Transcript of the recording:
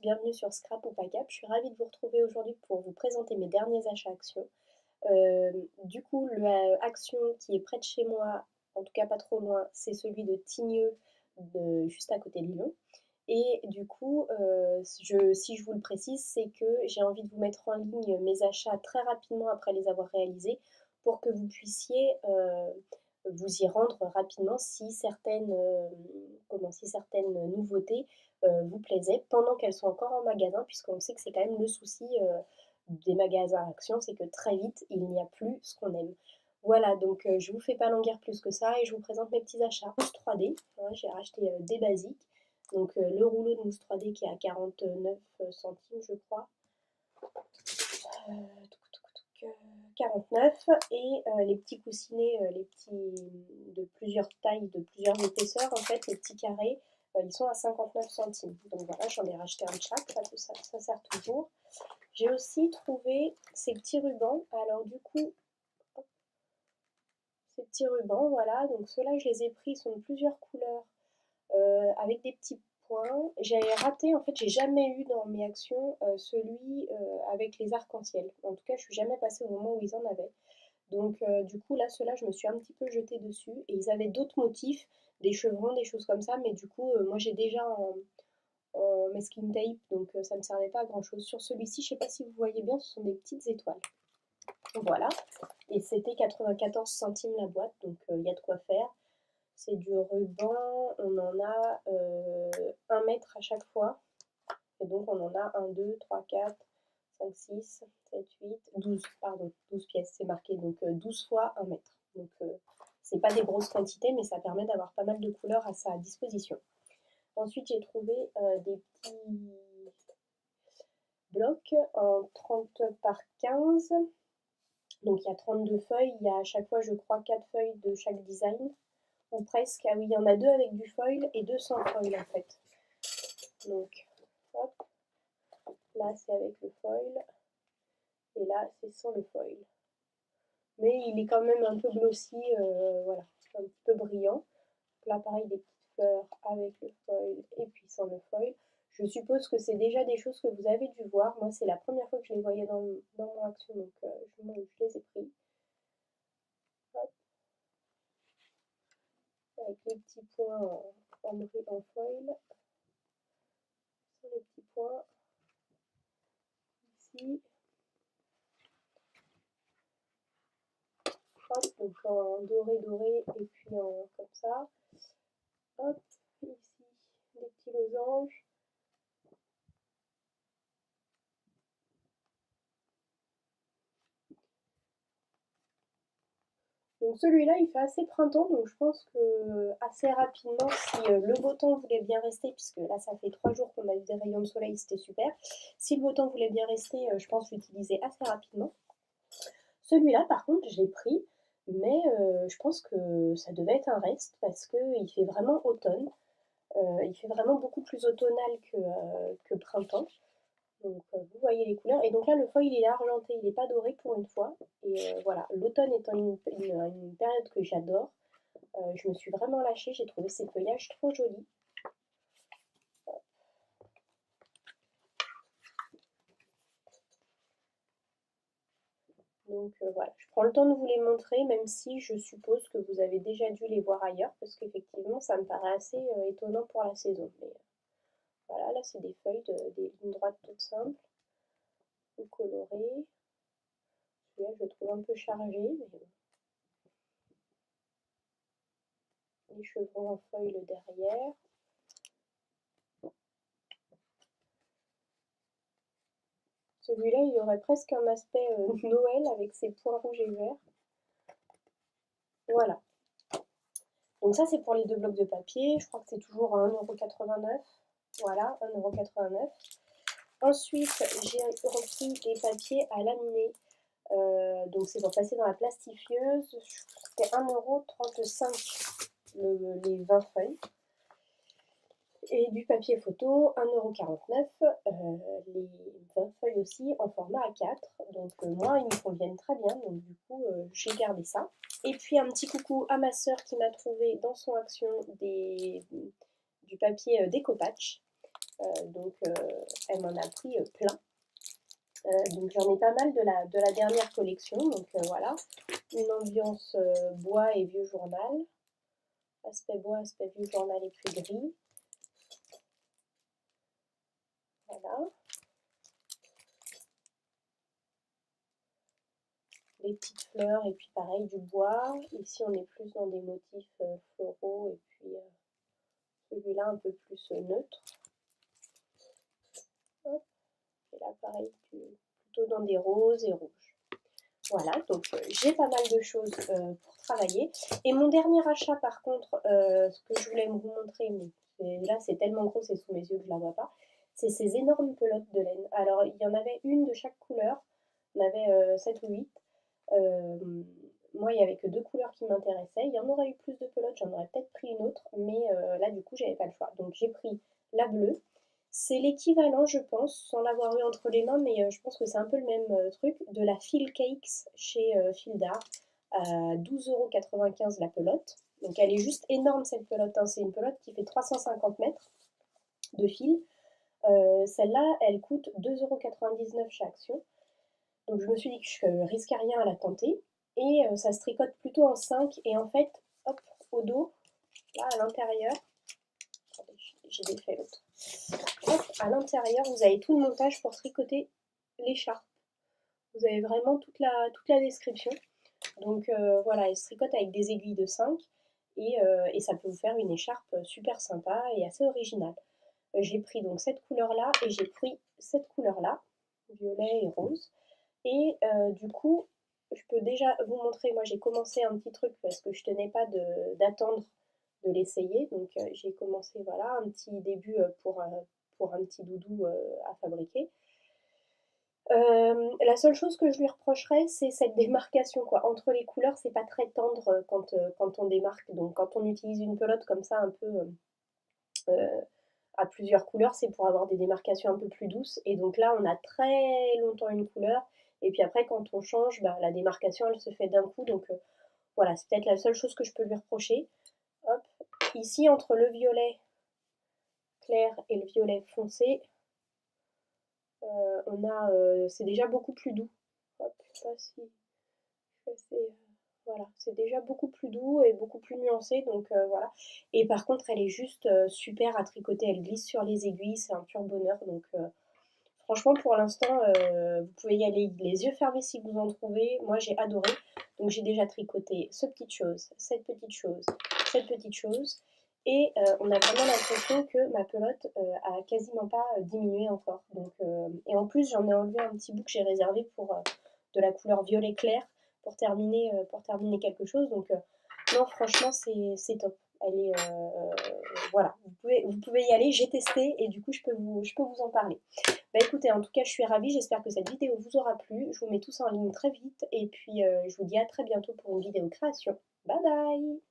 bienvenue sur Scrap ou Pas Cap. Je suis ravie de vous retrouver aujourd'hui pour vous présenter mes derniers achats Action. Du coup, Action qui est près de chez moi, en tout cas pas trop loin, c'est celui de Tigneux, juste à côté de Lyon. Et du coup, si je vous le précise, c'est que j'ai envie de vous mettre en ligne mes achats très rapidement après les avoir réalisés pour que vous puissiez vous y rendre rapidement si certaines nouveautés vous plaisaient pendant qu'elles sont encore en magasin, puisqu'on sait que c'est quand même le souci des magasins Action, c'est que très vite, il n'y a plus ce qu'on aime. Voilà, donc je vous fais pas languir plus que ça et je vous présente mes petits achats. Mousse 3D, ouais, j'ai racheté des basiques. Donc le rouleau de mousse 3D qui est à 49 centimes, je crois. 49 et les petits coussinets, les petits de plusieurs tailles, de plusieurs épaisseurs, en fait, les petits carrés, ils sont à 59 centimes. Donc voilà, j'en ai racheté un de chaque, ça sert toujours. J'ai aussi trouvé ces petits rubans. Alors du coup, ces petits rubans, voilà, donc ceux-là, je les ai pris, ils sont de plusieurs couleurs, avec des petits points. J'avais raté, en fait, j'ai jamais eu dans mes actions celui avec les arcs-en-ciel. En tout cas, je suis jamais passée au moment où ils en avaient. Donc du coup, là, ceux-là, je me suis un petit peu jetée dessus. Et ils avaient d'autres motifs, des chevrons, des choses comme ça. Mais du coup, moi, j'ai déjà en masking tape, donc ça ne me servait pas à grand-chose. Sur celui-ci, je ne sais pas si vous voyez bien, ce sont des petites étoiles. Voilà. Et c'était 94 centimes la boîte, donc il y a de quoi faire. C'est du ruban, on en a 1 mètre à chaque fois. Et donc on en a 1, 2, 3, 4, 5, 6, 7, 8, 12, pardon, 12 pièces, c'est marqué. Donc 12 fois 1 mètre. Donc c'est pas des grosses quantités, mais ça permet d'avoir pas mal de couleurs à sa disposition. Ensuite, j'ai trouvé des petits blocs en 30 par 15. Donc il y a 32 feuilles, il y a à chaque fois, je crois, 4 feuilles de chaque design. Ou presque, ah oui, il y en a 2 avec du foil et 2 sans foil en fait. Donc, hop, là c'est avec le foil, et là c'est sans le foil. Mais il est quand même un peu glossy, voilà, un petit peu brillant. Donc là pareil, des petites fleurs avec le foil et puis sans le foil. Je suppose que c'est déjà des choses que vous avez dû voir. Moi c'est la première fois que je les voyais dans mon action, donc je les ai pris. Hop, avec les petits points en foil. Sur les petits points ici. Hop, donc en doré et puis en comme ça. Hop, ici des petits losanges. Donc celui-là il fait assez printemps, donc je pense que assez rapidement, si le beau temps voulait bien rester, puisque là ça fait 3 jours qu'on a eu des rayons de soleil, c'était super. Si le beau temps voulait bien rester, je pense l'utiliser assez rapidement. Celui-là par contre je l'ai pris, mais je pense que ça devait être un reste parce qu'il fait vraiment automne. Il fait vraiment beaucoup plus automnal que printemps. Donc vous voyez les couleurs. Et donc là le foil il est argenté, il n'est pas doré pour une fois. Et voilà, l'automne étant une période que j'adore, je me suis vraiment lâchée, j'ai trouvé ces feuillages trop jolis. Donc voilà, je prends le temps de vous les montrer, même si je suppose que vous avez déjà dû les voir ailleurs, parce qu'effectivement ça me paraît assez étonnant pour la saison. Mais voilà, là c'est des feuilles, des lignes droites toutes simples, ou colorées. Celui-là je le trouve un peu chargé, mais les chevrons en foil derrière. Celui-là, il aurait presque un aspect Noël avec ses points rouges et verts. Voilà. Donc ça, c'est pour les 2 blocs de papier. Je crois que c'est toujours à 1,89 €. Voilà, 1,89 €. Ensuite, j'ai repris des papiers à laminer. Donc c'est pour passer dans la plastifieuse. C'était 1,35 € les 20 feuilles. Et du papier photo, 1,49 €, les 20 feuilles aussi en format A4. Donc moi, ils me conviennent très bien, donc du coup, j'ai gardé ça. Et puis un petit coucou à ma sœur qui m'a trouvé dans son action du papier découpage. Donc elle m'en a pris plein. Donc j'en ai pas mal de la dernière collection. Donc voilà, une ambiance bois et vieux journal. Aspect bois, aspect vieux journal et puis gris. Voilà. Les petites fleurs et puis pareil du bois. Ici on est plus dans des motifs floraux et puis celui-là un peu plus neutre. Hop. Et là pareil plutôt dans des roses et rouges. Voilà, donc j'ai pas mal de choses pour travailler. Et mon dernier achat par contre, ce que je voulais vous montrer, mais là c'est tellement gros, c'est sous mes yeux que je la vois pas, c'est ces énormes pelotes de laine. Alors il y en avait une de chaque couleur, on avait 7 ou 8. Moi il n'y avait que 2 couleurs qui m'intéressaient, il y en aurait eu plus de pelotes, j'en aurais peut-être pris une autre, mais là du coup j'avais pas le choix. Donc j'ai pris la bleue. C'est l'équivalent, je pense, sans l'avoir eu entre les mains, mais je pense que c'est un peu le même truc, de la Phil Cakes chez Fil d'Art, à 12,95 € la pelote. Donc elle est juste énorme cette pelote, hein. C'est une pelote qui fait 350 mètres de fil. Celle-là, elle coûte 2,99 € chez Action. Donc je me suis dit que je risquais rien à la tenter. Et ça se tricote plutôt en 5. Et en fait, hop, au dos, là à l'intérieur, j'ai défait l'autre. Hop, à l'intérieur, vous avez tout le montage pour tricoter l'écharpe. Vous avez vraiment toute la description. Donc voilà, elle se tricote avec des aiguilles de 5 et ça peut vous faire une écharpe super sympa et assez originale. J'ai pris donc cette couleur-là et j'ai pris cette couleur-là, violet et rose. Et du coup, je peux déjà vous montrer, moi j'ai commencé un petit truc parce que je tenais pas d'attendre de l'essayer. Donc j'ai commencé, voilà, un petit début pour un petit doudou à fabriquer. La seule chose que je lui reprocherais, c'est cette démarcation, quoi. Entre les couleurs, c'est pas très tendre quand on démarque. Donc quand on utilise une pelote comme ça, un peu à plusieurs couleurs, c'est pour avoir des démarcations un peu plus douces. Et donc là, on a très longtemps une couleur. Et puis après, quand on change, bah, la démarcation, elle se fait d'un coup. Donc voilà, c'est peut-être la seule chose que je peux lui reprocher. Hop. Ici, entre le violet clair et le violet foncé, c'est déjà beaucoup plus doux. Hop, je sais pas si voilà, c'est déjà beaucoup plus doux et beaucoup plus nuancé, donc voilà. Et par contre, elle est juste super à tricoter, elle glisse sur les aiguilles, c'est un pur bonheur. Donc franchement, pour l'instant, vous pouvez y aller les yeux fermés si vous en trouvez. Moi, j'ai adoré. Donc j'ai déjà tricoté cette petite chose, cette petite chose, cette petite chose. Et on a vraiment l'impression que ma pelote a quasiment pas diminué encore. Donc, et en plus, j'en ai enlevé un petit bout que j'ai réservé pour de la couleur violet clair pour terminer quelque chose. Donc non, franchement, c'est top. Elle est voilà, vous pouvez y aller. J'ai testé et du coup, je peux vous en parler. Bah écoutez, en tout cas, je suis ravie. J'espère que cette vidéo vous aura plu. Je vous mets tout ça en ligne très vite et puis je vous dis à très bientôt pour une vidéo création. Bye bye!